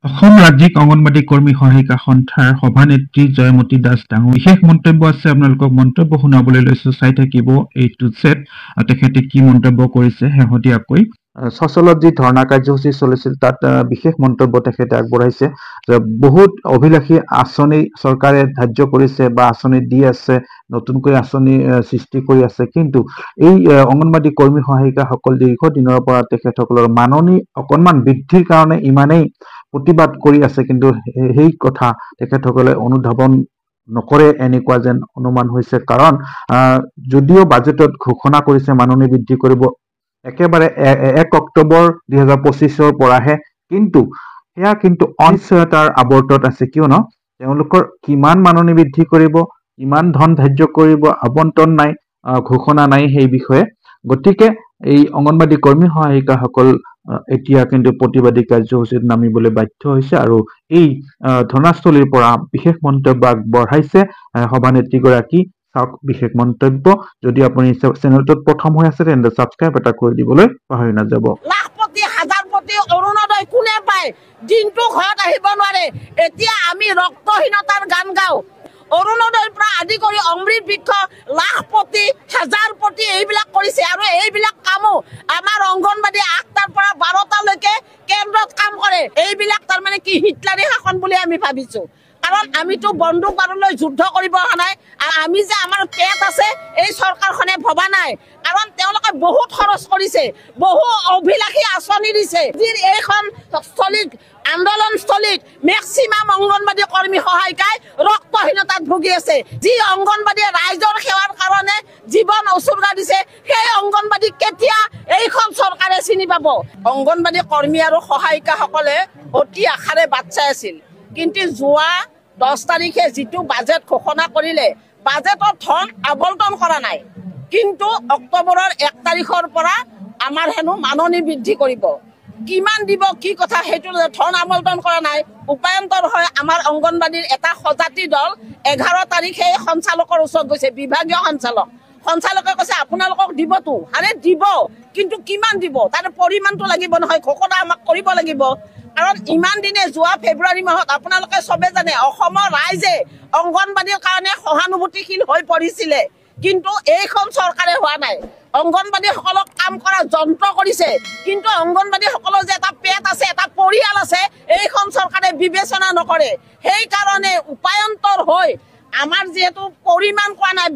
অসম ৰাজ্যিক অংগনবাদী কৰ্মী সহায়িকা সন্থাৰ সভানেত্ৰী জয়মতী দাস ডাঙৰ বিশেষ মন্তব্য আছে আপোনালোকক মন্তব্য শুনাবলৈ লৈছো চাই থাকিব এই টু জেড তেখেতে কি মন্তব্য কৰিছে শেহতীয়াকৈ সচলত যি ধৰ্ণা কাৰ্যসূচী চলিছিল তাত বিশেষ মন্তব্য তেখেতে আগবঢ়াইছে যে বহুত অভিলাষী আঁচনি চৰকাৰে ধাৰ্য কৰিছে বা আঁচনি দি আছে নতুনকৈ আঁচনি সৃষ্টি কৰি আছে কিন্তু এই অংগনবাদী কৰ্মী সহায়িকাসকল দীৰ্ঘদিনৰ পৰা তেখেতসকলৰ মাননি অকণমান বৃদ্ধিৰ কাৰণে ইমানেই প্ৰতিবাদ কৰি আছে কিন্তু সেই কথা তেখেতসকলে অনুধাৱন নকৰে এনেকুৱা যেন অনুমান হৈছে কাৰণ যদিও বাজেটত ঘোষণা কৰিছে মাননি বৃদ্ধি কৰিব একেবাৰে 1 অক্টোবৰ 2025 পৰাহে কিন্তু সেয়া কিন্তু অনিশ্চয়তাৰ আৱৰ্তত আছে কিয়নো তেওঁলোকৰ কিমান মাননি বৃদ্ধি কৰিব ইমান ধন ধাৰ্য কৰিব আবণ্টন নাই ঘোষণা নাই সেই বিষয়ে গতিকে এই অংগনবাদী কৰ্মী সহায়িকাসকল এতিয়া কিন্তু প্ৰতিবাদী কাৰ্যসূচীত নামিবলৈ বাধ্য হৈছে আৰু এই ধৰ্ণাস্থলীৰ পৰা বিশেষ মন্তব্য আগবঢ়াইছে সভানেত্ৰীগৰাকী চাওক বিশেষ মন্তব্য যদি আপুনি চেনেলটোত প্ৰথম হৈ আছে তেন্তে সাবস্ক্ৰাইব এটা কৰি দিবলৈ পাহৰি নাযাব লাখপতি হাজাৰপতি অৰুণোদয় কোনে পায় দিনটো ঘৰত আহিব নোৱাৰে এতিয়া আমি ৰক্তহীনতাৰ গান গাওঁ অৰুণোদয়ৰ পৰা আদি কৰি অমৃত বৃক্ষ লাখপতি হাজাৰপতি এইবিলাক কৰিছে আৰু এইবিলাক কামো আমাৰ অংগনবাদী 8টাৰ পৰা 12টালৈকে কেন্দ্ৰত কাম কৰে এইবিলাক তাৰমানে কি হিটলাৰী শাসন বুলি আমি ভাবিছো কাৰণ আমিতো বন্দুক বাৰুলৈ যুদ্ধ কৰিব অহা নাই আৰু আমি যে আমাৰ পেট আছে এই চৰকাৰখনে ভবা নাই কাৰণ তেওঁলোকে বহুত খৰচ কৰিছে বহু অভিলাষী আঁচনি দিছে এইখন স্থলীত আন্দোলনস্থলীত মেক্সিমাম অংগনবাদী কৰ্মী সহায়িকাই ৰক্তহীনতাত ভুগি আছে যি অংগনবাদীয়ে ৰাইজৰ সেৱাৰ কাৰণে জীৱন উচৰ্গা দিছে সেই অংগনবাদী কেতিয়া এইখন চৰকাৰে চিনি পাব অংগনবাদী কৰ্মী আৰু সহায়িকাসকলে অতি আশাৰে বাট চাই আছিল কিন্তু যোৱা 10 তাৰিখে যেটো বাজেট ঘোষণা কৰিলে বাজেটৰ ধন আবণ্টন কৰা নাই কিন্তু অক্টোবৰৰ 1 তাৰিখৰ পৰা আমাৰ হেনো মাননি বৃদ্ধি কৰিব কিমান দিব কি কথা হেতু ধন আবণ্টন কৰা নাই উপায়ন্তৰ হয় আমাৰ অংগনবাদীৰ এটা সজাতি দল 11 তাৰিখে সঞ্চালকৰ ওচৰত গৈছে বিভাগীয় সঞ্চালকে কৈছে আপোনালোকক দিবতো আৰে দিব কিন্তু কিমান দিব তাৰ পৰিমাণটো লাগিব নহয় ঘোষণা আমাক কৰিব লাগিব কাৰণ ইমান দিনে যোৱা ফেব্ৰুৱাৰী মাহত আপোনালোকে সবে জানে অসমৰ ৰাইজে অংগনবাদীৰ কাৰণে সহানুভূতিশীল হৈ পৰিছিল কিন্তু এইখন চৰকাৰে হোৱা নাই অংগনবাদী সকলক কাম কৰা যন্ত্ৰ কৰিছে কিন্তু অংগনবাদী সকলৰ যে এটা পেট আছে এটা পৰিয়াল আছে এইখন চৰকাৰে বিবেচনা নকৰে সেই কাৰণে উপায়ন্তৰ হৈ আমাৰ যেহেতু পৰিমাণ কোৱা নাই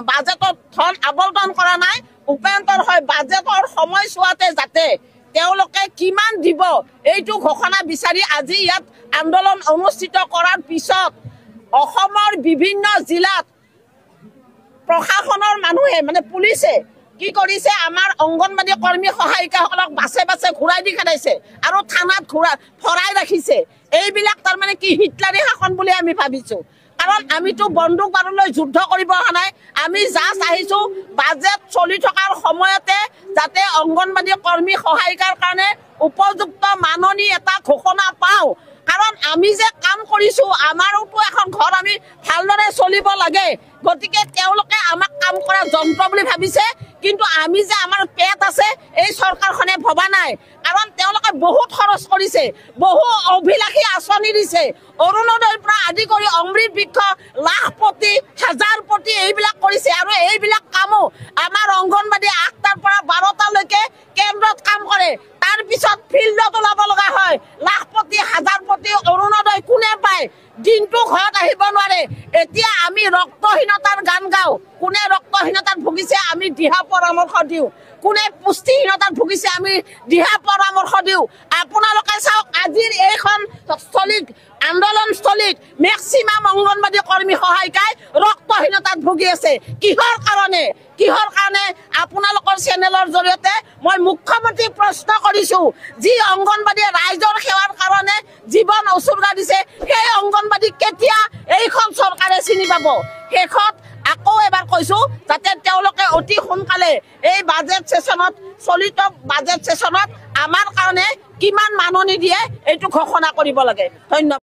বাজেটত ধন আবণ্টন কৰা নাই উপায়ন্তৰ হয় বাজেটৰ সময়ছোৱাতে যাতে তেওঁলোকে কিমান দিব এইটো ঘোষণা বিচাৰি আজি ইয়াত আন্দোলন অনুষ্ঠিত কৰাৰ পিছত অসমৰ বিভিন্ন জিলাত প্ৰশাসনৰ মানুহে মানে পুলিচে কি কৰিছে আমাৰ অংগনবাদী কৰ্মী সহায়িকাসকলক বাছে বাছে ঘূৰাই দি খেদাইছে আৰু থানাত ফৰাই ৰাখিছে এইবিলাক তাৰমানে কি হিটলাৰী শাসন বুলি আমি ভাবিছো কাৰণ আমিতো বন্দুক বাৰুলৈ যুদ্ধ কৰিব অহা নাই আমি জাষ্ট আহিছো বাজেট চলি থকাৰ সময়তে যাতে অংগনবাদী কৰ্মী সহায়িকাৰ কাৰণে উপযুক্ত মাননি এটা ঘোষণা পাওঁ কাৰণ আমি যে কাম কৰিছো আমাৰোতো এখন ঘৰ আমি ভালদৰে চলিব লাগে গতিকে তেওঁলোকে আমাক কাম কৰা যন্ত্ৰ বুলি ভাবিছে কিন্তু আমি যে আমাৰ পেট আছে এই চৰকাৰখনে ভবা নাই কাৰণ তেওঁলোকে বহুত খৰচ কৰিছে বহু অভিলাষী আঁচনি দিছে অৰুণোদয়ৰ পৰা আদি কৰি অমৃত বৃক্ষ লাখপতি হাজাৰপতি এইবিলাক কৰিছে আৰু এইবিলাক কামো আমাৰ অংগনবাদী 8টাৰ পৰা 12টালৈকে কেন্দ্ৰত কাম কৰে তাৰ পিছত ফিল্ডত ওলাব লগা হয় লাখপতি হাজাৰপতি অৰুণোদয় কোনে পায় দিনটো ঘৰত আহিব নোৱাৰে এতিয়া আমি ৰক্তহীনতাৰ গান গাওঁ কোনে ৰক্তহীনতাত ভুগিছে আমি দিহা পৰামৰ্শ দিওঁ কোনে পুষ্টিহীনতাত ভুগিছে আমি দিহা পৰামৰ্শ দিওঁ আপোনালোকে চাওক আজিৰ এইখন স্থলীত আন্দোলনস্থলীত মেক্সিমাম অংগনবাদী কৰ্মী সহায়িকাই ৰক্তহীনতাত ভুগি আছে কিহৰ কাৰণে আপোনালোকৰ চেনেলৰ জৰিয়তে মই মুখ্যমন্ত্ৰী প্ৰশ্ন কৰিছো যি অংগনবাদীয়ে ৰাইজৰ সেৱাৰ কাৰণে জীৱন উচৰ্গা দিছে সেই অংগনবাদী কেতিয়া এইখন চৰকাৰে চিনি পাব শেষত আকৌ এবাৰ কৈছো যাতে তেওঁলোকে অতি সোনকালে এই বাজেট সেশনত চলিত বাজেট সেশনত আমাৰ কাৰণে কিমান মাননি দিয়ে এইটো ঘোষণা কৰিব লাগে ধন্যবাদ